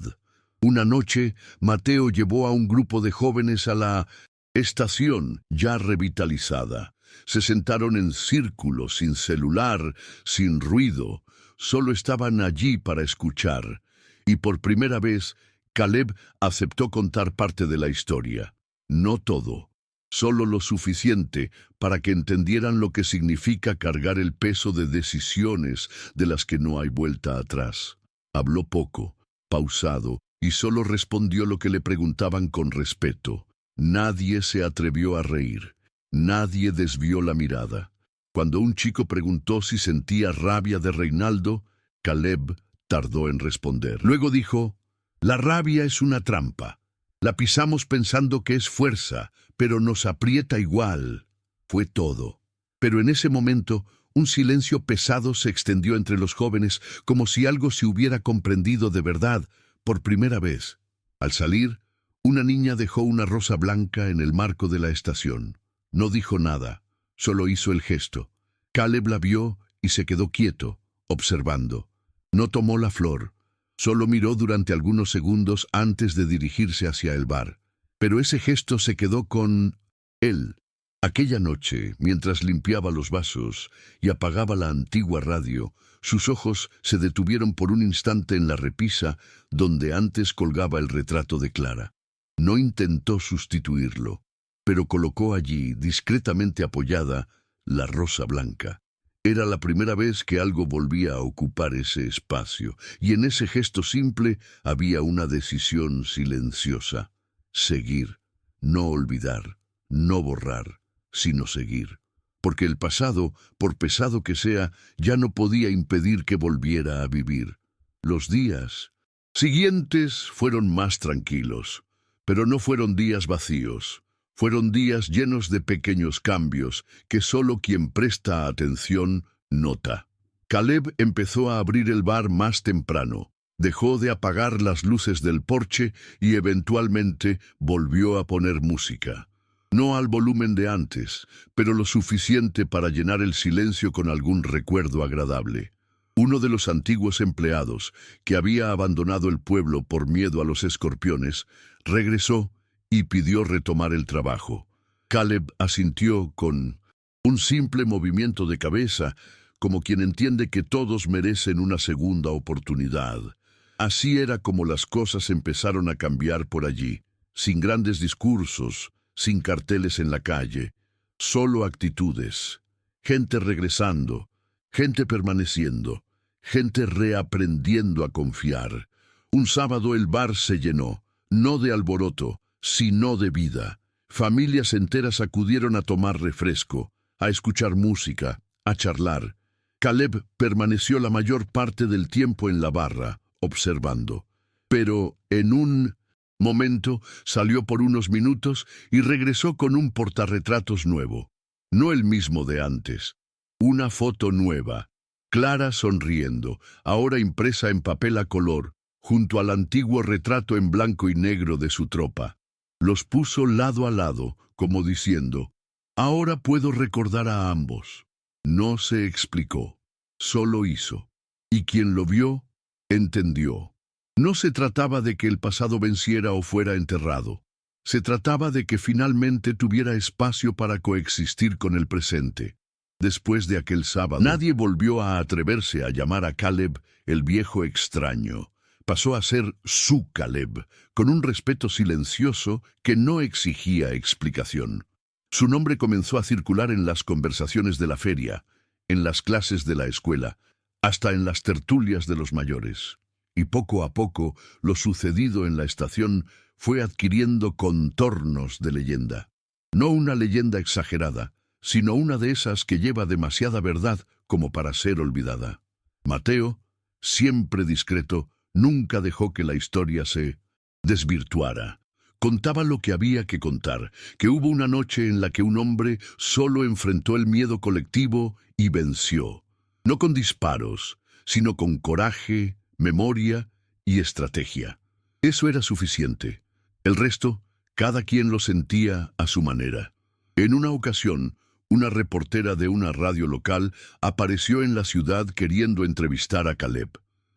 Una noche, Mateo llevó a un grupo de jóvenes a la estación ya revitalizada. Se sentaron en círculo, sin celular, sin ruido. Solo estaban allí para escuchar. Y por primera vez, Caleb aceptó contar parte de la historia. No todo, solo lo suficiente para que entendieran lo que significa cargar el peso de decisiones de las que no hay vuelta atrás. Habló poco, pausado, y solo respondió lo que le preguntaban con respeto. Nadie se atrevió a reír. Nadie desvió la mirada. Cuando un chico preguntó si sentía rabia de Reinaldo, Caleb tardó en responder. Luego dijo, «La rabia es una trampa. La pisamos pensando que es fuerza, pero nos aprieta igual». Fue todo. Pero en ese momento, un silencio pesado se extendió entre los jóvenes, como si algo se hubiera comprendido de verdad, por primera vez. Al salir, una niña dejó una rosa blanca en el marco de la estación. No dijo nada, solo hizo el gesto. Caleb la vio y se quedó quieto, observando. No tomó la flor, solo miró durante algunos segundos antes de dirigirse hacia el bar. Pero ese gesto se quedó con él. Aquella noche, mientras limpiaba los vasos y apagaba la antigua radio, sus ojos se detuvieron por un instante en la repisa donde antes colgaba el retrato de Clara. No intentó sustituirlo, pero colocó allí, discretamente apoyada, la rosa blanca. Era la primera vez que algo volvía a ocupar ese espacio, y en ese gesto simple había una decisión silenciosa. Seguir, no olvidar, no borrar, sino seguir. Porque el pasado, por pesado que sea, ya no podía impedir que volviera a vivir. Los días siguientes fueron más tranquilos, pero no fueron días vacíos. Fueron días llenos de pequeños cambios que solo quien presta atención nota. Caleb empezó a abrir el bar más temprano. Dejó de apagar las luces del porche y eventualmente volvió a poner música. No al volumen de antes, pero lo suficiente para llenar el silencio con algún recuerdo agradable. Uno de los antiguos empleados, que había abandonado el pueblo por miedo a los escorpiones, regresó y pidió retomar el trabajo. Caleb asintió con un simple movimiento de cabeza, como quien entiende que todos merecen una segunda oportunidad. Así era como las cosas empezaron a cambiar por allí, sin grandes discursos, sin carteles en la calle, solo actitudes, gente regresando, gente permaneciendo, gente reaprendiendo a confiar. Un sábado el bar se llenó, no de alboroto, sino de vida. Familias enteras acudieron a tomar refresco, a escuchar música, a charlar. Caleb permaneció la mayor parte del tiempo en la barra, observando. Pero en un momento salió por unos minutos y regresó con un portarretratos nuevo. No el mismo de antes. Una foto nueva, Clara sonriendo, ahora impresa en papel a color, junto al antiguo retrato en blanco y negro de su tropa. Los puso lado a lado, como diciendo, «Ahora puedo recordar a ambos». No se explicó. Solo hizo. Y quien lo vio, entendió. No se trataba de que el pasado venciera o fuera enterrado. Se trataba de que finalmente tuviera espacio para coexistir con el presente. Después de aquel sábado, nadie volvió a atreverse a llamar a Caleb el viejo extraño. Pasó a ser su Caleb, con un respeto silencioso que no exigía explicación. Su nombre comenzó a circular en las conversaciones de la feria, en las clases de la escuela, hasta en las tertulias de los mayores. Y poco a poco, lo sucedido en la estación fue adquiriendo contornos de leyenda. No una leyenda exagerada, sino una de esas que lleva demasiada verdad como para ser olvidada. Mateo, siempre discreto, nunca dejó que la historia se desvirtuara. Contaba lo que había que contar, que hubo una noche en la que un hombre solo enfrentó el miedo colectivo y venció. No con disparos, sino con coraje, memoria y estrategia. Eso era suficiente. El resto, cada quien lo sentía a su manera. En una ocasión, una reportera de una radio local apareció en la ciudad queriendo entrevistar a Caleb.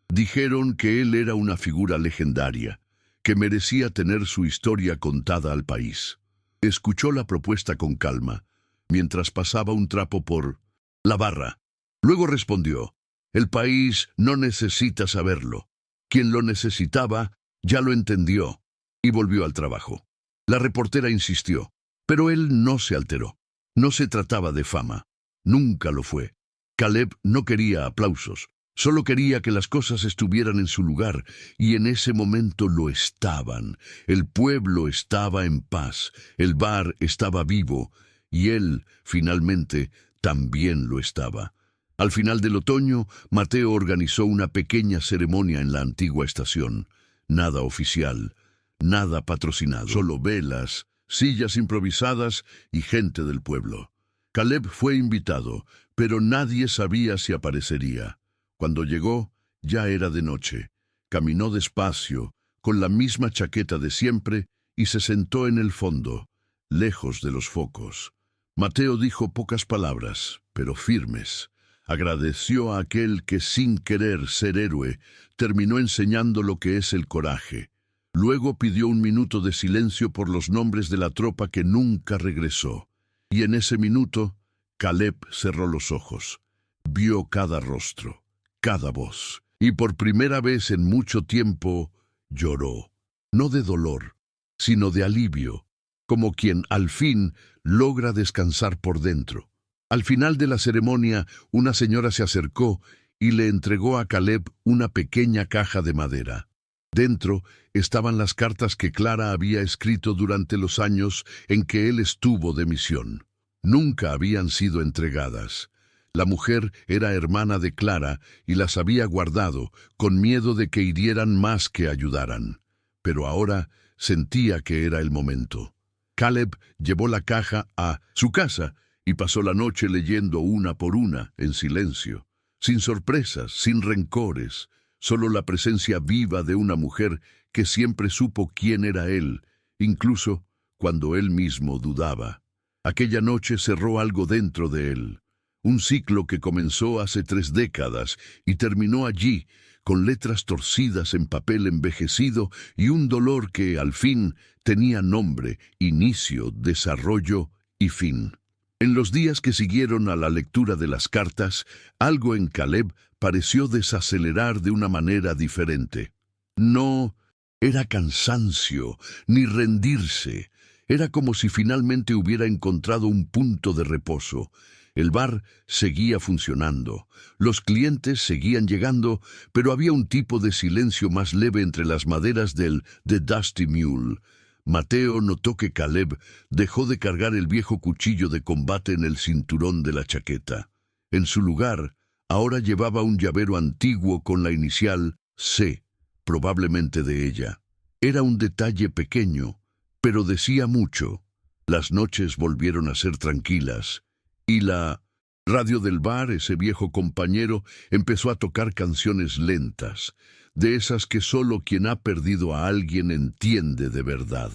Dijeron que él era una figura legendaria, que merecía tener su historia contada al país. Escuchó la propuesta con calma, mientras pasaba un trapo por la barra. Luego respondió: «El país no necesita saberlo. Quien lo necesitaba ya lo entendió», y volvió al trabajo. La reportera insistió, pero él no se alteró. No se trataba de fama. Nunca lo fue. Caleb no quería aplausos. Solo quería que las cosas estuvieran en su lugar, y en ese momento lo estaban. El pueblo estaba en paz, el bar estaba vivo, y él, finalmente, también lo estaba. Al final del otoño, Mateo organizó una pequeña ceremonia en la antigua estación. Nada oficial, nada patrocinado, solo velas, sillas improvisadas y gente del pueblo. Caleb fue invitado, pero nadie sabía si aparecería. Cuando llegó, ya era de noche. Caminó despacio, con la misma chaqueta de siempre, y se sentó en el fondo, lejos de los focos. Mateo dijo pocas palabras, pero firmes. Agradeció a aquel que, sin querer ser héroe, terminó enseñando lo que es el coraje. Luego pidió un minuto de silencio por los nombres de la tropa que nunca regresó. Y en ese minuto, Caleb cerró los ojos. Vio cada rostro, cada voz, y por primera vez en mucho tiempo lloró. No de dolor, sino de alivio, como quien al fin logra descansar por dentro. Al final de la ceremonia, una señora se acercó y le entregó a Caleb una pequeña caja de madera. Dentro estaban las cartas que Clara había escrito durante los años en que él estuvo de misión. Nunca habían sido entregadas. La mujer era hermana de Clara y las había guardado, con miedo de que hirieran más que ayudaran. Pero ahora sentía que era el momento. Caleb llevó la caja a su casa y pasó la noche leyendo una por una, en silencio, sin sorpresas, sin rencores, solo la presencia viva de una mujer que siempre supo quién era él, incluso cuando él mismo dudaba. Aquella noche cerró algo dentro de él, un ciclo que comenzó hace 3 décadas y terminó allí, con letras torcidas en papel envejecido y un dolor que, al fin, tenía nombre, inicio, desarrollo y fin. En los días que siguieron a la lectura de las cartas, algo en Caleb pareció desacelerar de una manera diferente. No era cansancio, ni rendirse. Era como si finalmente hubiera encontrado un punto de reposo. El bar seguía funcionando, los clientes seguían llegando, pero había un tipo de silencio más leve entre las maderas del The Dusty Mule. Mateo notó que Caleb dejó de cargar el viejo cuchillo de combate en el cinturón de la chaqueta. En su lugar, ahora llevaba un llavero antiguo con la inicial C, probablemente de ella. Era un detalle pequeño, pero decía mucho. Las noches volvieron a ser tranquilas, y la radio del bar, ese viejo compañero, empezó a tocar canciones lentas, de esas que solo quien ha perdido a alguien entiende de verdad.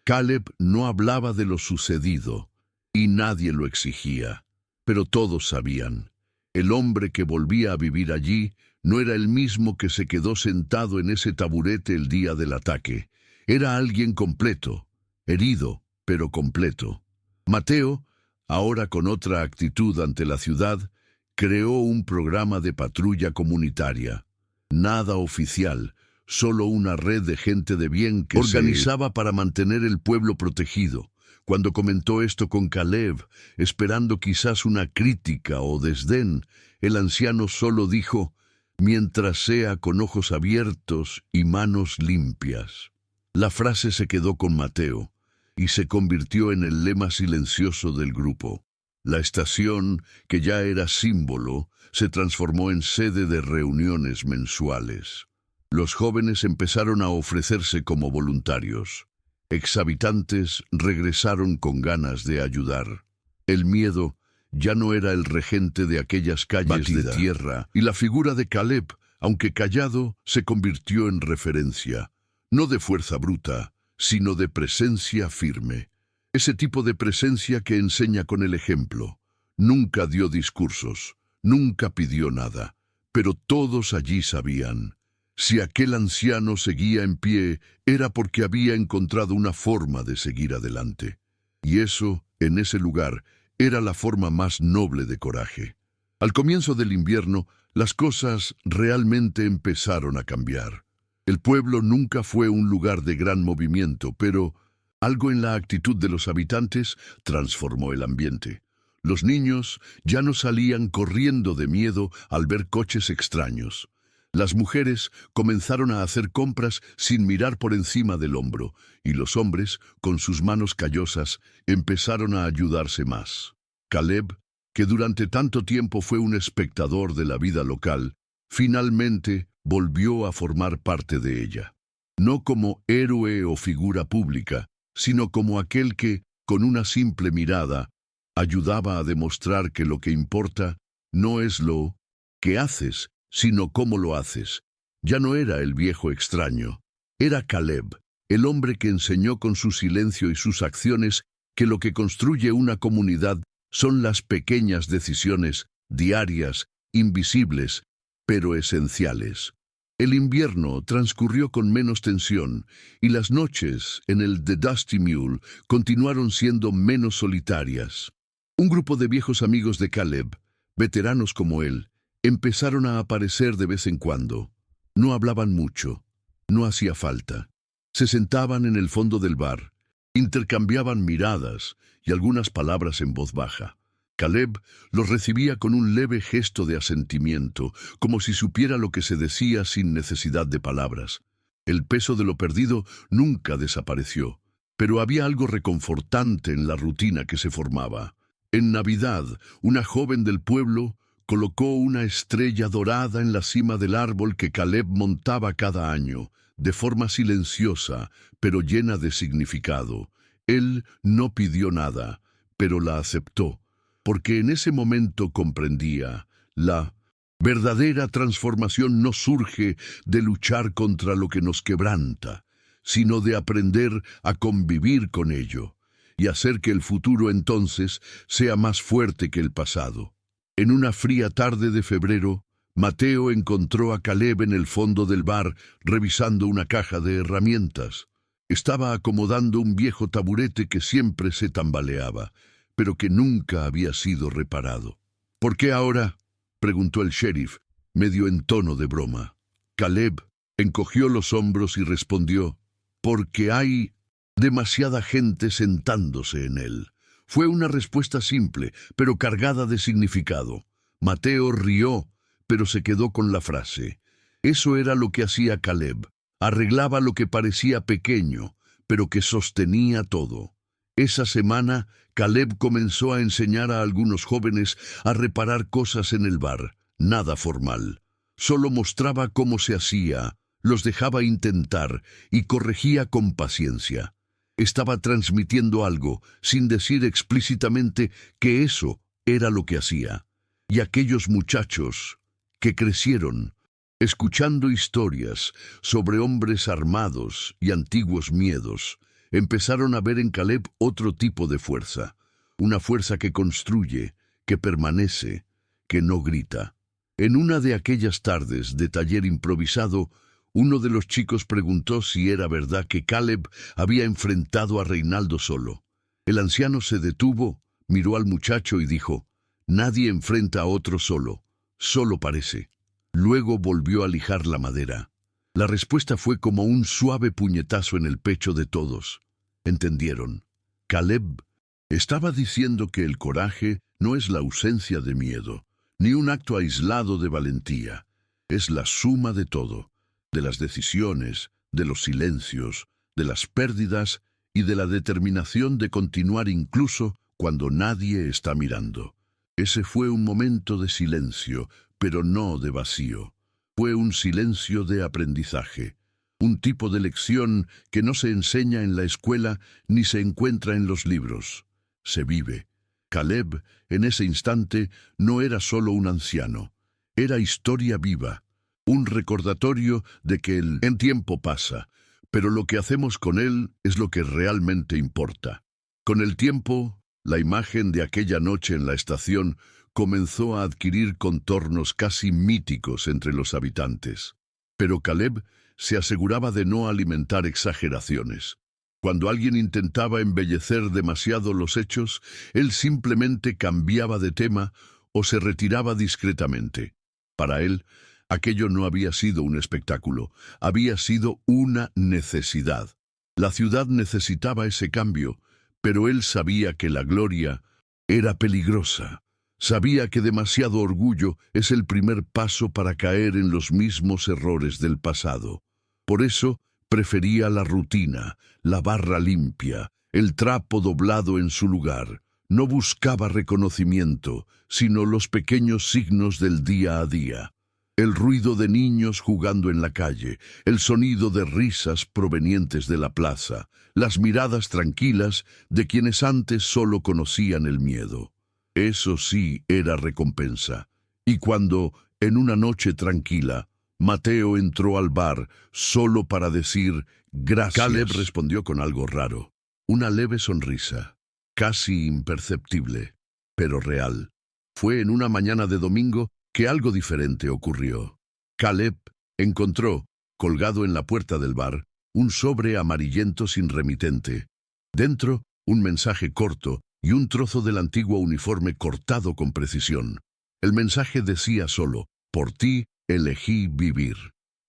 Caleb no hablaba de lo sucedido, y nadie lo exigía, pero todos sabían. El hombre que volvía a vivir allí no era el mismo que se quedó sentado en ese taburete el día del ataque. Era alguien completo, herido, pero completo. Mateo, ahora con otra actitud ante la ciudad, creó un programa de patrulla comunitaria. Nada oficial, solo una red de gente de bien que organizaba para mantener el pueblo protegido. Cuando comentó esto con Caleb, esperando quizás una crítica o desdén, el anciano solo dijo: «Mientras sea con ojos abiertos y manos limpias». La frase se quedó con Mateo y se convirtió en el lema silencioso del grupo. La estación, que ya era símbolo, se transformó en sede de reuniones mensuales. Los jóvenes empezaron a ofrecerse como voluntarios. Exhabitantes regresaron con ganas de ayudar. El miedo ya no era el regente de aquellas calles de tierra, y la figura de Caleb, aunque callado, se convirtió en referencia, no de fuerza bruta, sino de presencia firme. Ese tipo de presencia que enseña con el ejemplo. Nunca dio discursos, nunca pidió nada, pero todos allí sabían: si aquel anciano seguía en pie, era porque había encontrado una forma de seguir adelante. Y eso, en ese lugar, era la forma más noble de coraje. Al comienzo del invierno, las cosas realmente empezaron a cambiar. El pueblo nunca fue un lugar de gran movimiento, pero algo en la actitud de los habitantes transformó el ambiente. Los niños ya no salían corriendo de miedo al ver coches extraños. Las mujeres comenzaron a hacer compras sin mirar por encima del hombro, y los hombres, con sus manos callosas, empezaron a ayudarse más. Caleb, que durante tanto tiempo fue un espectador de la vida local, finalmente volvió a formar parte de ella. No como héroe o figura pública, sino como aquel que, con una simple mirada, ayudaba a demostrar que lo que importa no es lo que haces, sino cómo lo haces. Ya no era el viejo extraño, era Caleb, el hombre que enseñó con su silencio y sus acciones que lo que construye una comunidad son las pequeñas decisiones, diarias, invisibles, pero esenciales. El invierno transcurrió con menos tensión, y las noches en el The Dusty Mule continuaron siendo menos solitarias. Un grupo de viejos amigos de Caleb, veteranos como él, empezaron a aparecer de vez en cuando. No hablaban mucho, no hacía falta. Se sentaban en el fondo del bar, intercambiaban miradas y algunas palabras en voz baja. Caleb los recibía con un leve gesto de asentimiento, como si supiera lo que se decía sin necesidad de palabras. El peso de lo perdido nunca desapareció, pero había algo reconfortante en la rutina que se formaba. En Navidad, una joven del pueblo colocó una estrella dorada en la cima del árbol que Caleb montaba cada año, de forma silenciosa, pero llena de significado. Él no pidió nada, pero la aceptó, porque en ese momento comprendía: la verdadera transformación no surge de luchar contra lo que nos quebranta, sino de aprender a convivir con ello, y hacer que el futuro entonces sea más fuerte que el pasado. En una fría tarde de febrero, Mateo encontró a Caleb en el fondo del bar revisando una caja de herramientas. Estaba acomodando un viejo taburete que siempre se tambaleaba, pero que nunca había sido reparado. «¿Por qué ahora?», preguntó el sheriff, medio en tono de broma. Caleb encogió los hombros y respondió: «Porque hay demasiada gente sentándose en él». Fue una respuesta simple, pero cargada de significado. Mateo rió, pero se quedó con la frase. Eso era lo que hacía Caleb. Arreglaba lo que parecía pequeño, pero que sostenía todo. Esa semana, Caleb comenzó a enseñar a algunos jóvenes a reparar cosas en el bar. Nada formal. Solo mostraba cómo se hacía, los dejaba intentar y corregía con paciencia. Estaba transmitiendo algo, sin decir explícitamente que eso era lo que hacía. Y aquellos muchachos que crecieron, escuchando historias sobre hombres armados y antiguos miedos, empezaron a ver en Caleb otro tipo de fuerza. Una fuerza que construye, que permanece, que no grita. En una de aquellas tardes de taller improvisado, uno de los chicos preguntó si era verdad que Caleb había enfrentado a Reinaldo solo. El anciano se detuvo, miró al muchacho y dijo: «Nadie enfrenta a otro solo, solo parece». Luego volvió a lijar la madera. La respuesta fue como un suave puñetazo en el pecho de todos. ¿Entendieron? Caleb estaba diciendo que el coraje no es la ausencia de miedo, ni un acto aislado de valentía. Es la suma de todo, de las decisiones, de los silencios, de las pérdidas y de la determinación de continuar incluso cuando nadie está mirando. Ese fue un momento de silencio, pero no de vacío. Fue un silencio de aprendizaje, un tipo de lección que no se enseña en la escuela ni se encuentra en los libros. Se vive. Caleb, en ese instante, no era solo un anciano, era historia viva, un recordatorio de que el tiempo pasa, pero lo que hacemos con él es lo que realmente importa. Con el tiempo, la imagen de aquella noche en la estación comenzó a adquirir contornos casi míticos entre los habitantes. Pero Caleb se aseguraba de no alimentar exageraciones. Cuando alguien intentaba embellecer demasiado los hechos, él simplemente cambiaba de tema o se retiraba discretamente. Para él, aquello no había sido un espectáculo, había sido una necesidad. La ciudad necesitaba ese cambio, pero él sabía que la gloria era peligrosa. Sabía que demasiado orgullo es el primer paso para caer en los mismos errores del pasado. Por eso prefería la rutina, la barra limpia, el trapo doblado en su lugar. No buscaba reconocimiento, sino los pequeños signos del día a día. El ruido de niños jugando en la calle, el sonido de risas provenientes de la plaza, las miradas tranquilas de quienes antes solo conocían el miedo. Eso sí era recompensa. Y cuando, en una noche tranquila, Mateo entró al bar solo para decir gracias, Caleb respondió con algo raro. Una leve sonrisa, casi imperceptible, pero real. Fue en una mañana de domingo que algo diferente ocurrió. Caleb encontró, colgado en la puerta del bar, un sobre amarillento sin remitente. Dentro, un mensaje corto y un trozo del antiguo uniforme cortado con precisión. El mensaje decía solo: «Por ti elegí vivir»,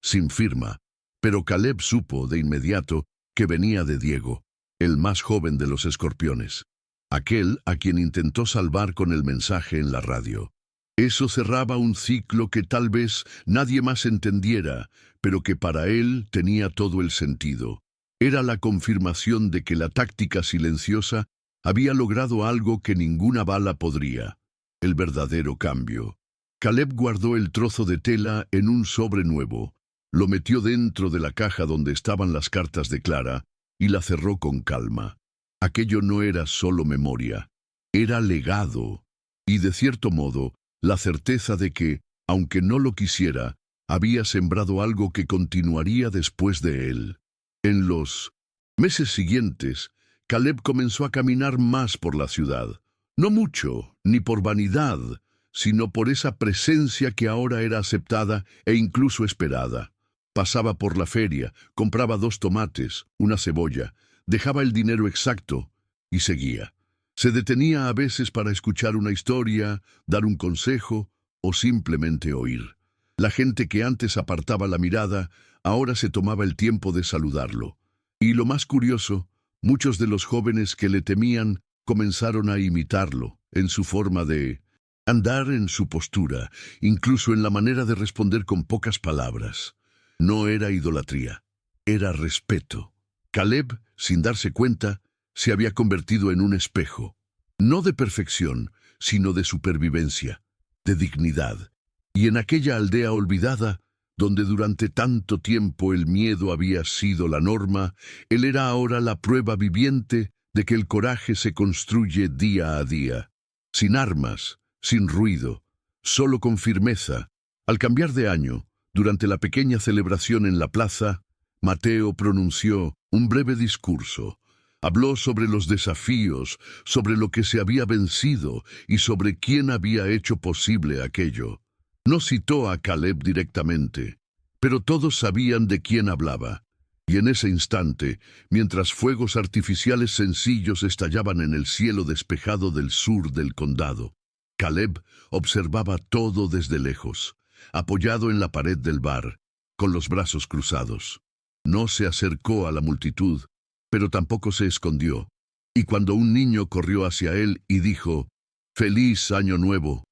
sin firma, pero Caleb supo de inmediato que venía de Diego, el más joven de los escorpiones, aquel a quien intentó salvar con el mensaje en la radio. Eso cerraba un ciclo que tal vez nadie más entendiera, pero que para él tenía todo el sentido. Era la confirmación de que la táctica silenciosa había logrado algo que ninguna bala podría: el verdadero cambio. Caleb guardó el trozo de tela en un sobre nuevo, lo metió dentro de la caja donde estaban las cartas de Clara y la cerró con calma. Aquello no era solo memoria, era legado, y de cierto modo, la certeza de que, aunque no lo quisiera, había sembrado algo que continuaría después de él. En los meses siguientes, Caleb comenzó a caminar más por la ciudad. No mucho, ni por vanidad, sino por esa presencia que ahora era aceptada e incluso esperada. Pasaba por la feria, compraba 2 tomates, una cebolla, dejaba el dinero exacto y seguía. Se detenía a veces para escuchar una historia, dar un consejo o simplemente oír. La gente que antes apartaba la mirada, ahora se tomaba el tiempo de saludarlo. Y lo más curioso, muchos de los jóvenes que le temían comenzaron a imitarlo, en su forma de andar, en su postura, incluso en la manera de responder con pocas palabras. No era idolatría, era respeto. Caleb, sin darse cuenta, se había convertido en un espejo, no de perfección, sino de supervivencia, de dignidad. Y en aquella aldea olvidada, donde durante tanto tiempo el miedo había sido la norma, él era ahora la prueba viviente de que el coraje se construye día a día, sin armas, sin ruido, solo con firmeza. Al cambiar de año, durante la pequeña celebración en la plaza, Mateo pronunció un breve discurso. Habló sobre los desafíos, sobre lo que se había vencido y sobre quién había hecho posible aquello. No citó a Caleb directamente, pero todos sabían de quién hablaba. Y en ese instante, mientras fuegos artificiales sencillos estallaban en el cielo despejado del sur del condado, Caleb observaba todo desde lejos, apoyado en la pared del bar, con los brazos cruzados. No se acercó a la multitud, pero tampoco se escondió. Y cuando un niño corrió hacia él y dijo, «¡Feliz Año Nuevo!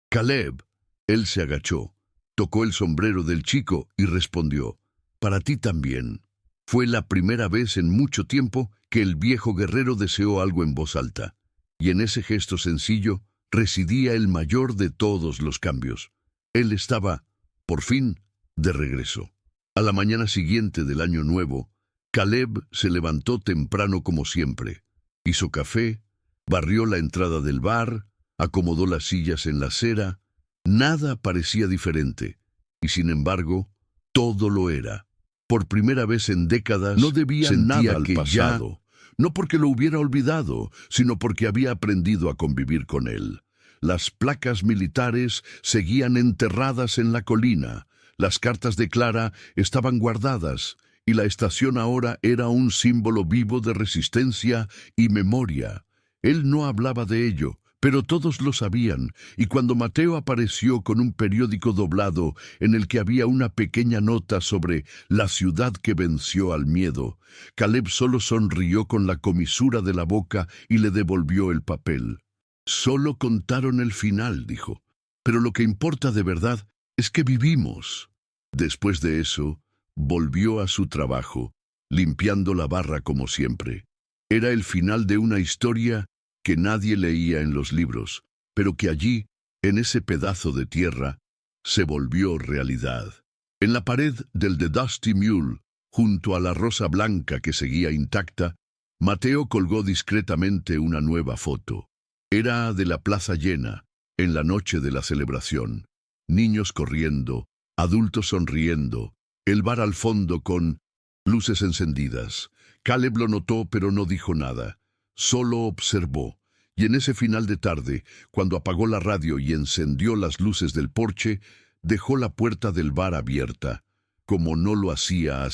Caleb», él se agachó, tocó el sombrero del chico y respondió, «Para ti también». Fue la primera vez en mucho tiempo que el viejo guerrero deseó algo en voz alta, y en ese gesto sencillo residía el mayor de todos los cambios. Él estaba, por fin, de regreso. A la mañana siguiente del Año Nuevo, Caleb se levantó temprano como siempre, hizo café, barrió la entrada del bar, acomodó las sillas en la acera. Nada parecía diferente, y sin embargo, todo lo era. Por primera vez en décadas, no debía nada al pasado, no porque lo hubiera olvidado, sino porque había aprendido a convivir con él. Las placas militares seguían enterradas en la colina, las cartas de Clara estaban guardadas, y la estación ahora era un símbolo vivo de resistencia y memoria. Él no hablaba de ello, pero todos lo sabían, y cuando Mateo apareció con un periódico doblado en el que había una pequeña nota sobre la ciudad que venció al miedo, Caleb solo sonrió con la comisura de la boca y le devolvió el papel. «Solo contaron el final», dijo, «pero lo que importa de verdad es que vivimos». Después de eso, volvió a su trabajo, limpiando la barra como siempre. Era el final de una historia que nadie leía en los libros, pero que allí, en ese pedazo de tierra, se volvió realidad. En la pared del The Dusty Mule, junto a la rosa blanca que seguía intacta, Mateo colgó discretamente una nueva foto. Era de la plaza llena, en la noche de la celebración. Niños corriendo, adultos sonriendo, el bar al fondo con luces encendidas. Caleb lo notó, pero no dijo nada. Solo observó, y en ese final de tarde, cuando apagó la radio y encendió las luces del porche, dejó la puerta del bar abierta, como no lo hacía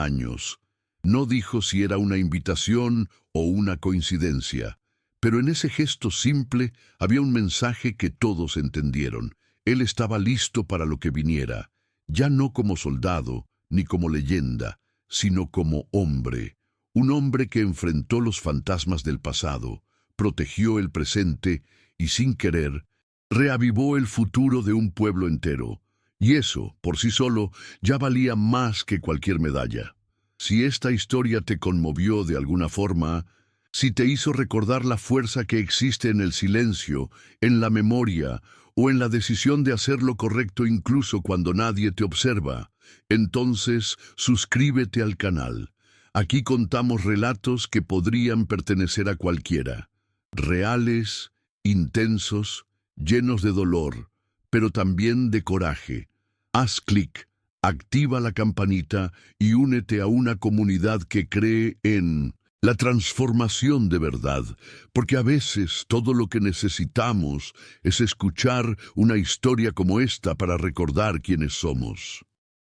años. No dijo si era una invitación o una coincidencia, pero en ese gesto simple había un mensaje que todos entendieron. Él estaba listo para lo que viniera, ya no como soldado ni como leyenda, sino como hombre. Un hombre que enfrentó los fantasmas del pasado, protegió el presente y, sin querer, reavivó el futuro de un pueblo entero. Y eso, por sí solo, ya valía más que cualquier medalla. Si esta historia te conmovió de alguna forma, si te hizo recordar la fuerza que existe en el silencio, en la memoria o en la decisión de hacer lo correcto incluso cuando nadie te observa, entonces suscríbete al canal. Aquí contamos relatos que podrían pertenecer a cualquiera, reales, intensos, llenos de dolor, pero también de coraje. Haz clic, activa la campanita y únete a una comunidad que cree en la transformación de verdad, porque a veces todo lo que necesitamos es escuchar una historia como esta para recordar quiénes somos.